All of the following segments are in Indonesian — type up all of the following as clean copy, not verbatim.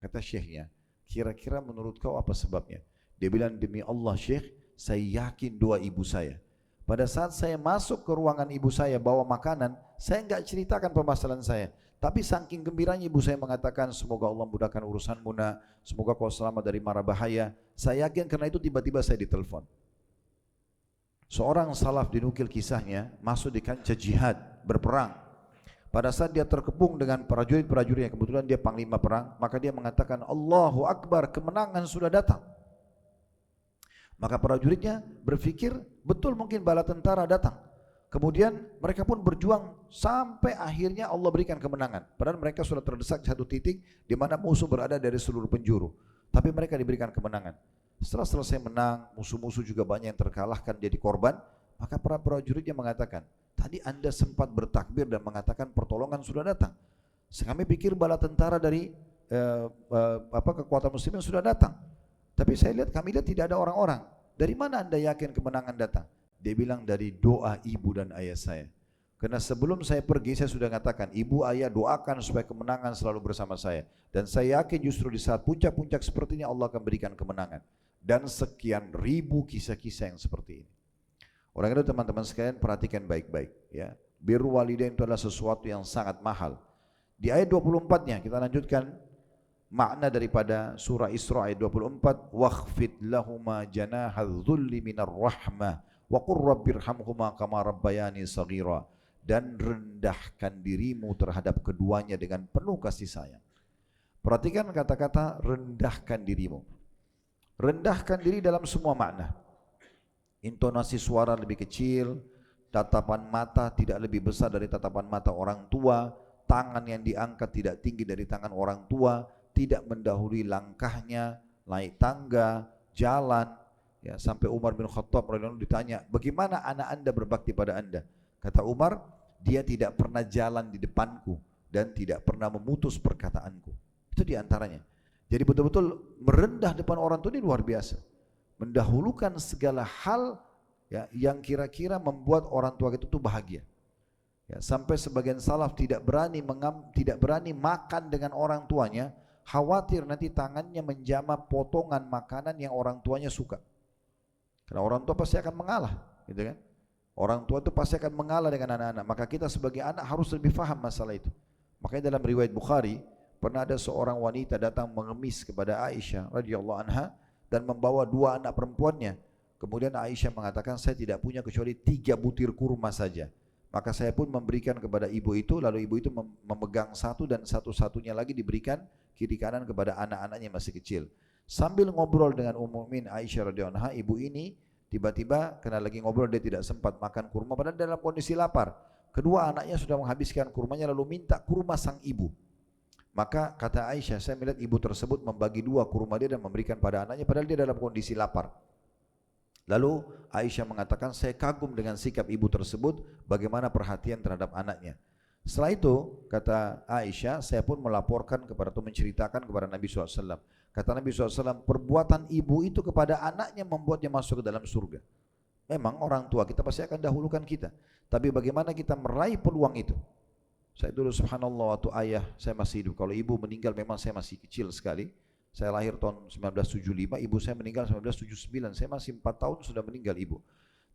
Kata syekhnya, kira-kira menurut kau apa sebabnya? Dia bilang, demi Allah Syekh, saya yakin doa ibu saya. Pada saat saya masuk ke ruangan ibu saya bawa makanan, saya enggak ceritakan permasalahan saya. Tapi saking gembiranya ibu saya mengatakan, semoga Allah mudahkan urusanmu nak, semoga kau selamat dari mara bahaya. Saya yakin karena itu tiba-tiba saya ditelepon. Seorang salaf dinukil kisahnya, masuk di kancah jihad, berperang. Pada saat dia terkepung dengan prajurit-prajuritnya, kebetulan dia panglima perang, maka dia mengatakan, Allahu Akbar, kemenangan sudah datang. Maka prajuritnya berpikir, betul mungkin bala tentara datang. Kemudian mereka pun berjuang sampai akhirnya Allah berikan kemenangan. Padahal mereka sudah terdesak satu titik di mana musuh berada dari seluruh penjuru. Tapi mereka diberikan kemenangan. Setelah selesai menang, musuh-musuh juga banyak yang terkalahkan jadi korban. Maka para prajuritnya mengatakan, tadi anda sempat bertakbir dan mengatakan pertolongan sudah datang. Kami pikir bala tentara dari kekuatan muslimin sudah datang. Tapi kami lihat tidak ada orang-orang. Dari mana anda yakin kemenangan datang? Dia bilang dari doa ibu dan ayah saya. Karena sebelum saya pergi saya sudah katakan, ibu ayah doakan supaya kemenangan selalu bersama saya. Dan saya yakin justru di saat puncak-puncak seperti ini Allah akan berikan kemenangan. Dan sekian ribu kisah-kisah yang seperti ini. Orang itu teman-teman sekalian perhatikan baik-baik. Ya. Birru walidain itu adalah sesuatu yang sangat mahal. Di ayat 24-nya kita lanjutkan. Makna daripada surah Isra ayat 24, wakhfid lahuma janahadz dzulli minar rahmah wa qur rabbirhamhuma kama rabbayani shaghira, dan rendahkan dirimu terhadap keduanya dengan penuh kasih sayang. Perhatikan kata-kata rendahkan dirimu. Rendahkan diri dalam semua makna. Intonasi suara lebih kecil, tatapan mata tidak lebih besar dari tatapan mata orang tua, tangan yang diangkat tidak tinggi dari tangan orang tua, tidak mendahului langkahnya, naik tangga, jalan. Ya, sampai Umar bin Khattab radhiyallahu anhu ditanya, bagaimana anak anda berbakti pada anda? Kata Umar, dia tidak pernah jalan di depanku dan tidak pernah memutus perkataanku. Itu diantaranya. Jadi betul-betul merendah depan orang tua ini luar biasa. Mendahulukan segala hal ya, yang kira-kira membuat orang tua itu bahagia. Ya, sampai sebagian salaf tidak berani makan dengan orang tuanya, khawatir nanti tangannya menjamah potongan makanan yang orang tuanya suka. Karena orang tua pasti akan mengalah, gitu kan? Orang tua itu pasti akan mengalah dengan anak-anak. Maka kita sebagai anak harus lebih faham masalah itu. Makanya dalam riwayat Bukhari pernah ada seorang wanita datang mengemis kepada Aisyah radhiyallahu anha dan membawa dua anak perempuannya. Kemudian Aisyah mengatakan, saya tidak punya kecuali 3 butir kurma saja. Maka saya pun memberikan kepada ibu itu, lalu ibu itu memegang satu dan satu-satunya lagi diberikan kiri kanan kepada anak-anaknya masih kecil. Sambil ngobrol dengan Mukminin Aisyah radhiyallahu anha, ibu ini tiba-tiba karena lagi ngobrol dia tidak sempat makan kurma padahal dalam kondisi lapar. Kedua anaknya sudah menghabiskan kurmanya lalu minta kurma sang ibu. Maka kata Aisyah, saya melihat ibu tersebut membagi 2 kurma dia dan memberikan pada anaknya padahal dia dalam kondisi lapar. Lalu Aisyah mengatakan, saya kagum dengan sikap ibu tersebut, bagaimana perhatian terhadap anaknya. Setelah itu, kata Aisyah, saya pun melaporkan kepada atau menceritakan kepada Nabi SAW. Kata Nabi SAW, perbuatan ibu itu kepada anaknya membuatnya masuk ke dalam surga. Memang orang tua kita pasti akan dahulukan kita. Tapi bagaimana kita meraih peluang itu? Saya dulu subhanallah waktu ayah saya masih hidup. Kalau ibu meninggal memang saya masih kecil sekali. Saya lahir tahun 1975, ibu saya meninggal 1979. Saya masih 4 tahun sudah meninggal ibu.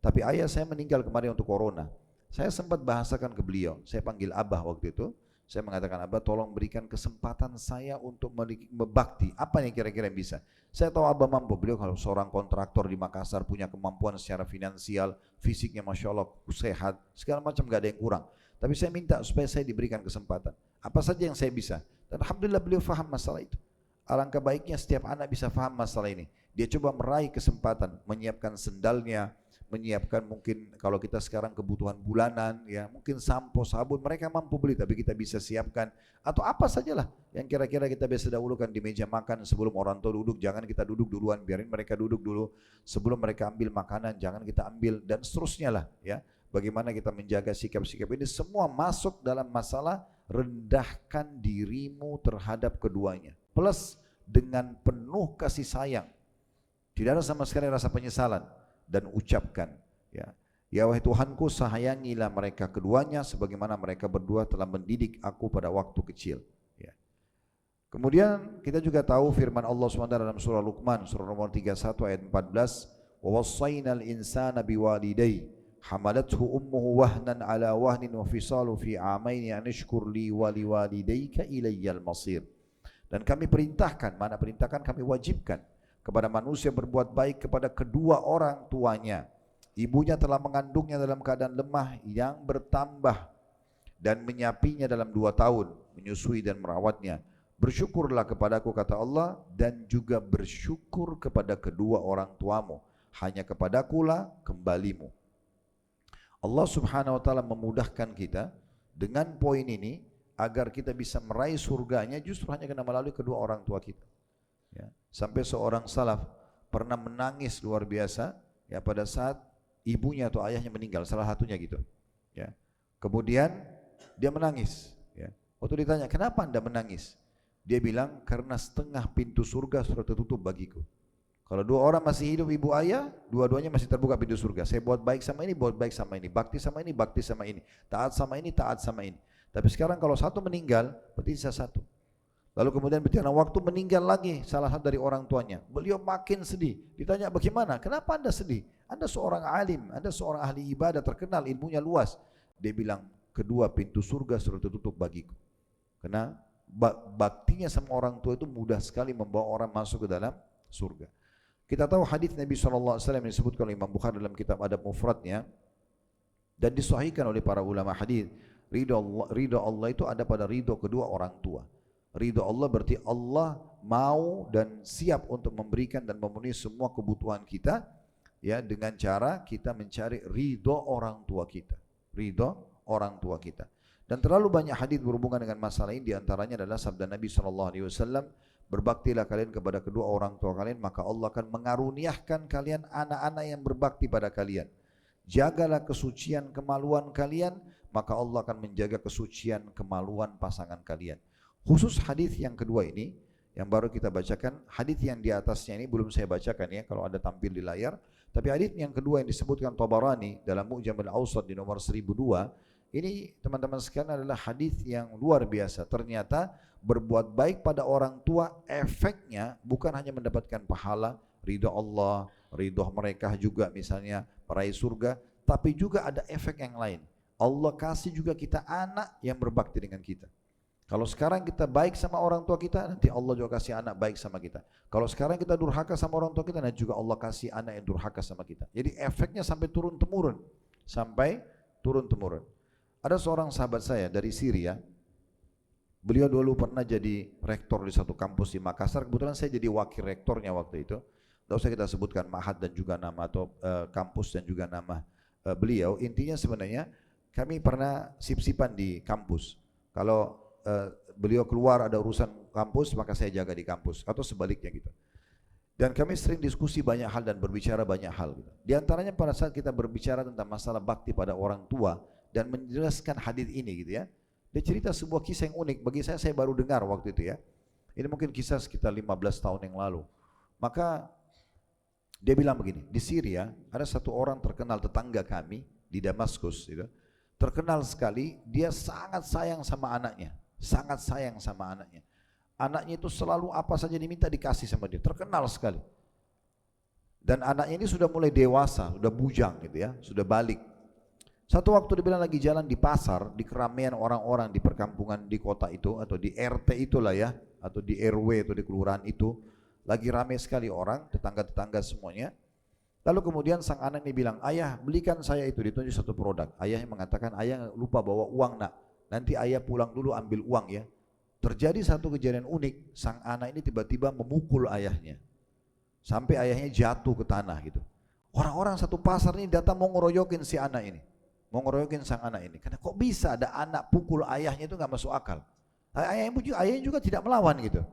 Tapi ayah saya meninggal kemarin untuk corona. Saya sempat bahasakan ke beliau. Saya panggil abah waktu itu. Saya mengatakan, abah tolong berikan kesempatan saya untuk berbakti. Apa yang kira-kira bisa? Saya tahu abah mampu. Beliau kalau seorang kontraktor di Makassar punya kemampuan secara finansial, fisiknya masya Allah sehat, segala macam gak ada yang kurang. Tapi saya minta supaya saya diberikan kesempatan. Apa saja yang saya bisa. Dan alhamdulillah beliau faham masalah itu. Alangkah baiknya setiap anak bisa faham masalah ini. Dia coba meraih kesempatan, menyiapkan sendalnya, menyiapkan mungkin kalau kita sekarang kebutuhan bulanan, ya mungkin sampo, sabun, mereka mampu beli tapi kita bisa siapkan. Atau apa sajalah yang kira-kira kita bisa dahulukan di meja makan sebelum orang tua duduk, jangan kita duduk duluan, biarin mereka duduk dulu. Sebelum mereka ambil makanan, jangan kita ambil, dan seterusnya lah. Ya. Bagaimana kita menjaga sikap-sikap ini, semua masuk dalam masalah rendahkan dirimu terhadap keduanya. Plus dengan penuh kasih sayang, tidak ada sama sekali rasa penyesalan, dan ucapkan, ya wahai Tuhanku, sayangilah mereka keduanya sebagaimana mereka berdua telah mendidik aku pada waktu kecil. Ya. Kemudian kita juga tahu firman Allah SWT dalam surah Luqman, surah nomor 31 ayat 14, wa wassaynal insana biwalidayhi hamalathu ummuhu wahnan ala wahnin wa fisalu fi amaini an ishkur li wa liwalidayka ilayyal masir. Dan kami perintahkan, mana perintahkan, kami wajibkan kepada manusia berbuat baik kepada kedua orang tuanya. Ibunya telah mengandungnya dalam keadaan lemah yang bertambah dan menyapinya dalam 2 tahun, menyusui dan merawatnya. Bersyukurlah kepadaku, kata Allah, dan juga bersyukur kepada kedua orang tuamu. Hanya kepadakulah kembalimu. Allah Subhanahu wa taala memudahkan kita dengan poin ini agar kita bisa meraih surganya justru hanya kena melalui kedua orang tua kita. Ya. Sampai seorang salaf pernah menangis luar biasa ya pada saat ibunya atau ayahnya meninggal, salah satunya gitu. Ya. Kemudian dia menangis. Ya. Waktu ditanya, kenapa anda menangis? Dia bilang, karena setengah pintu surga sudah tertutup bagiku. Kalau 2 orang masih hidup ibu ayah, dua-duanya masih terbuka pintu surga. Saya buat baik sama ini, buat baik sama ini. Bakti sama ini, bakti sama ini. Taat sama ini, taat sama ini. Tapi sekarang kalau satu meninggal, berarti sisa satu. Lalu kemudian berjalan waktu meninggal lagi salah satu dari orang tuanya. Beliau makin sedih. Ditanya, bagaimana? Kenapa anda sedih? Anda seorang alim, anda seorang ahli ibadah, terkenal, ilmunya luas. Dia bilang, kedua pintu surga sudah tertutup bagiku. Karena baktinya sama orang tua itu mudah sekali membawa orang masuk ke dalam surga. Kita tahu hadis Nabi SAW yang disebutkan oleh Imam Bukhari dalam kitab Adab Mufradnya dan disahihkan oleh para ulama hadis. Ridho Allah itu ada pada ridho kedua orang tua. Ridho Allah berarti Allah mau dan siap untuk memberikan dan memenuhi semua kebutuhan kita ya dengan cara kita mencari ridho orang tua kita. Ridho orang tua kita. Dan terlalu banyak hadis berhubungan dengan masalah ini, diantaranya adalah sabda Nabi SAW, berbaktilah kalian kepada kedua orang tua kalian, maka Allah akan mengaruniakan kalian anak-anak yang berbakti pada kalian. Jagalah kesucian kemaluan kalian, maka Allah akan menjaga kesucian kemaluan pasangan kalian. Khusus hadis yang kedua ini, yang baru kita bacakan, hadis yang di atasnya ini belum saya bacakan ya, kalau ada tampil di layar. Tapi hadis yang kedua yang disebutkan Tabarani dalam Mu'jam al-Awsat di nomor 1002, ini teman-teman sekalian adalah hadis yang luar biasa. Ternyata berbuat baik pada orang tua efeknya bukan hanya mendapatkan pahala, ridho Allah, ridho mereka juga misalnya meraih surga, tapi juga ada efek yang lain. Allah kasih juga kita anak yang berbakti dengan kita. Kalau sekarang kita baik sama orang tua kita, nanti Allah juga kasih anak baik sama kita. Kalau sekarang kita durhaka sama orang tua kita, nanti juga Allah kasih anak yang durhaka sama kita. Jadi efeknya sampai turun-temurun. Sampai turun-temurun. Ada seorang sahabat saya dari Syria, beliau dulu pernah jadi rektor di satu kampus di Makassar, kebetulan saya jadi wakil rektornya waktu itu. Tidak usah kita sebutkan ma'had dan juga nama atau kampus dan juga nama beliau. Intinya sebenarnya kami pernah sip-sipan di kampus. Kalau beliau keluar ada urusan kampus, maka saya jaga di kampus atau sebaliknya gitu. Dan kami sering diskusi banyak hal dan berbicara banyak hal gitu. Di antaranya pada saat kita berbicara tentang masalah bakti pada orang tua dan menjelaskan hadis ini gitu ya. Dia cerita sebuah kisah yang unik, bagi saya baru dengar waktu itu ya. Ini mungkin kisah sekitar 15 tahun yang lalu. Maka dia bilang begini, di Syria ada satu orang terkenal tetangga kami di Damaskus gitu. Terkenal sekali, dia sangat sayang sama anaknya. Sangat sayang sama anaknya. Anaknya itu selalu apa saja diminta dikasih sama dia, terkenal sekali. Dan anaknya ini sudah mulai dewasa, sudah bujang gitu ya, sudah balik. Satu waktu dia bilang lagi jalan di pasar, di keramaian orang-orang di perkampungan di kota itu atau di RT itulah ya, atau di RW atau di kelurahan itu, lagi ramai sekali orang, tetangga-tetangga semuanya. Lalu kemudian sang anak ini bilang, ayah belikan saya itu, ditunjuk satu produk. Ayahnya mengatakan, ayah lupa bawa uang nak, nanti ayah pulang dulu ambil uang ya. Terjadi satu kejadian unik, sang anak ini tiba-tiba memukul ayahnya. Sampai ayahnya jatuh ke tanah gitu. Orang-orang satu pasar ini datang mau ngeroyokin si anak ini. Mau ngeroyokin sang anak ini. Karena kok bisa ada anak pukul ayahnya, itu gak masuk akal. Ayahnya juga tidak melawan gitu.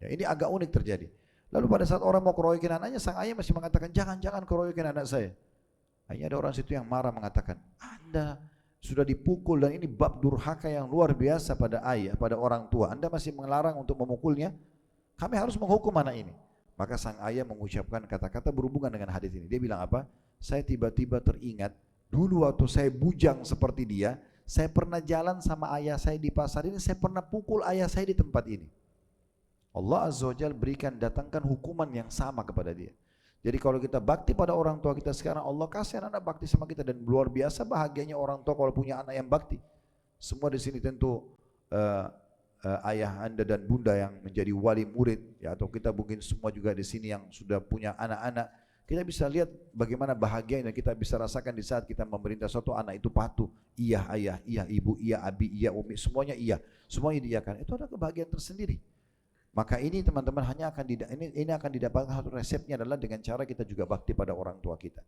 Ya, ini agak unik terjadi. Lalu pada saat orang mau keroyokin anaknya, sang ayah masih mengatakan, jangan keroyokin anak saya. Akhirnya ada orang situ yang marah mengatakan, Anda sudah dipukul dan ini bab durhaka yang luar biasa pada ayah, pada orang tua. Anda masih melarang untuk memukulnya, kami harus menghukum anak ini. Maka sang ayah mengucapkan kata-kata berhubungan dengan hadis ini. Dia bilang apa? Saya tiba-tiba teringat, dulu waktu saya bujang seperti dia, saya pernah jalan sama ayah saya di pasar ini, saya pernah pukul ayah saya di tempat ini. Allah Azza wa Jalla berikan, datangkan hukuman yang sama kepada dia. Jadi kalau kita bakti pada orang tua kita sekarang, Allah kasih anak bakti sama kita, dan luar biasa bahagianya orang tua kalau punya anak yang bakti. Semua di sini tentu ayah anda dan bunda yang menjadi wali murid, ya, atau kita mungkin semua juga di sini yang sudah punya anak-anak, kita bisa lihat bagaimana bahagianya kita bisa rasakan di saat kita memerintah suatu anak itu patuh. Iya ayah, iya ibu, iya abi, iya umi, semuanya iya, semuanya diiyakan. Itu ada kebahagiaan tersendiri. Maka ini teman-teman hanya akan ini akan didapatkan, satu resepnya adalah dengan cara kita juga bakti pada orang tua kita.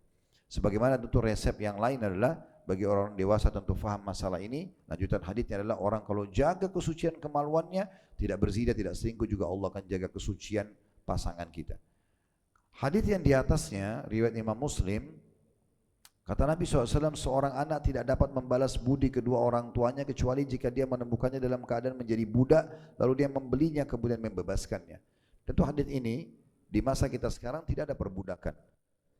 Sebagaimana tentu resep yang lain adalah bagi orang dewasa tentu faham masalah ini. Lanjutan hadisnya adalah orang kalau jaga kesucian kemaluannya, tidak berzina, tidak selingkuh, juga Allah akan jaga kesucian pasangan kita. Hadis yang di atasnya riwayat Imam Muslim, kata Nabi SAW, seorang anak tidak dapat membalas budi kedua orang tuanya kecuali jika dia menemukannya dalam keadaan menjadi budak, lalu dia membelinya kemudian membebaskannya. Tentu hadis ini di masa kita sekarang tidak ada perbudakan,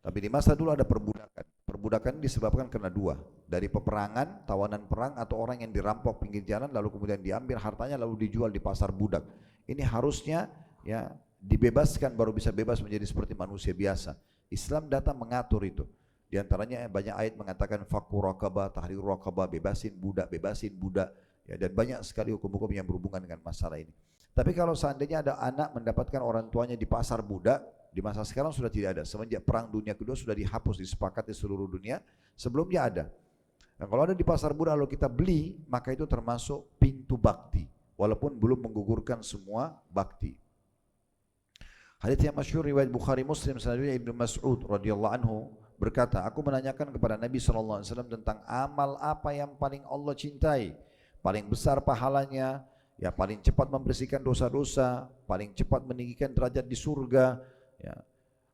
tapi di masa dulu ada perbudakan. Perbudakan disebabkan karena dua, dari peperangan, tawanan perang, atau orang yang dirampok pinggir jalan lalu kemudian diambil hartanya lalu dijual di pasar budak. Ini harusnya ya dibebaskan baru bisa bebas menjadi seperti manusia biasa. Islam datang mengatur itu. Di antaranya banyak ayat mengatakan fakku raqabah, tahrir raqabah, bebasin budak, ya, dan banyak sekali hukum-hukum yang berhubungan dengan masalah ini. Tapi kalau seandainya ada anak mendapatkan orang tuanya di pasar budak, di masa sekarang sudah tidak ada. Semenjak perang dunia kedua sudah dihapus, disepakati seluruh dunia. Sebelumnya ada. Nah, kalau ada di pasar budak lalu kita beli, maka itu termasuk pintu bakti, walaupun belum menggugurkan semua bakti. Hadits yang masyhur riwayat Bukhari Muslim selanjutnya Ibnu Mas'ud radhiyallahu anhu berkata, aku menanyakan kepada Nabi SAW tentang amal apa yang paling Allah cintai, paling besar pahalanya, ya paling cepat membersihkan dosa-dosa, paling cepat meninggikan derajat di surga. Ya.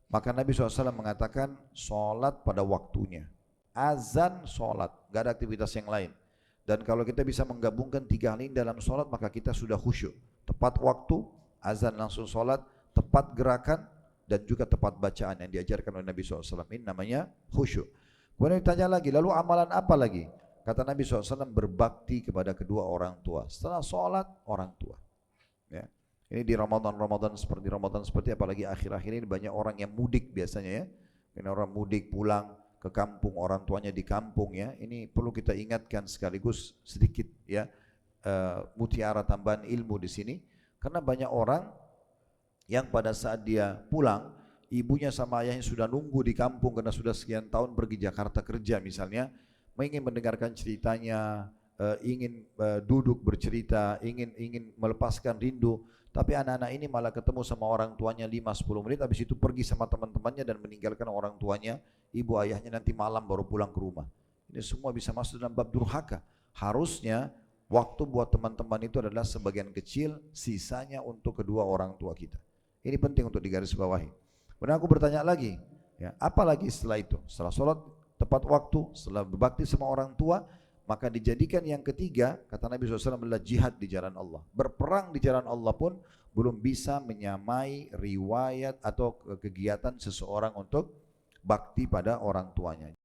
Maka Nabi SAW mengatakan sholat pada waktunya, azan sholat, gak ada aktivitas yang lain. Dan kalau kita bisa menggabungkan tiga hal ini dalam sholat, maka kita sudah khusyuk. Tepat waktu, azan langsung sholat, tepat gerakan, dan juga tepat bacaan yang diajarkan oleh Nabi SAW. Ini namanya khusyuk. Kemudian ditanya lagi, lalu amalan apa lagi? Kata Nabi SAW, berbakti kepada kedua orang tua. Setelah sholat, orang tua. Ya. Ini di Ramadan seperti apalagi akhir-akhir ini banyak orang yang mudik biasanya ya. Ini orang mudik pulang ke kampung, orang tuanya di kampung ya. Ini perlu kita ingatkan sekaligus sedikit ya, mutiara tambahan ilmu di sini. Karena banyak orang yang pada saat dia pulang, ibunya sama ayahnya sudah nunggu di kampung karena sudah sekian tahun pergi Jakarta kerja misalnya, ingin mendengarkan ceritanya, ingin duduk bercerita, ingin melepaskan rindu, tapi anak-anak ini malah ketemu sama orang tuanya 5-10 menit, habis itu pergi sama teman-temannya dan meninggalkan orang tuanya, ibu ayahnya nanti malam baru pulang ke rumah. Ini semua bisa masuk dalam bab durhaka. Harusnya waktu buat teman-teman itu adalah sebagian kecil, sisanya untuk kedua orang tua kita. Ini penting untuk digarisbawahi. Kemudian aku bertanya lagi, ya, apa lagi setelah itu? Setelah sholat tepat waktu, setelah berbakti sama orang tua, maka dijadikan yang ketiga, kata Nabi SAW, adalah jihad di jalan Allah. Berperang di jalan Allah pun belum bisa menyamai riwayat atau kegiatan seseorang untuk bakti pada orang tuanya.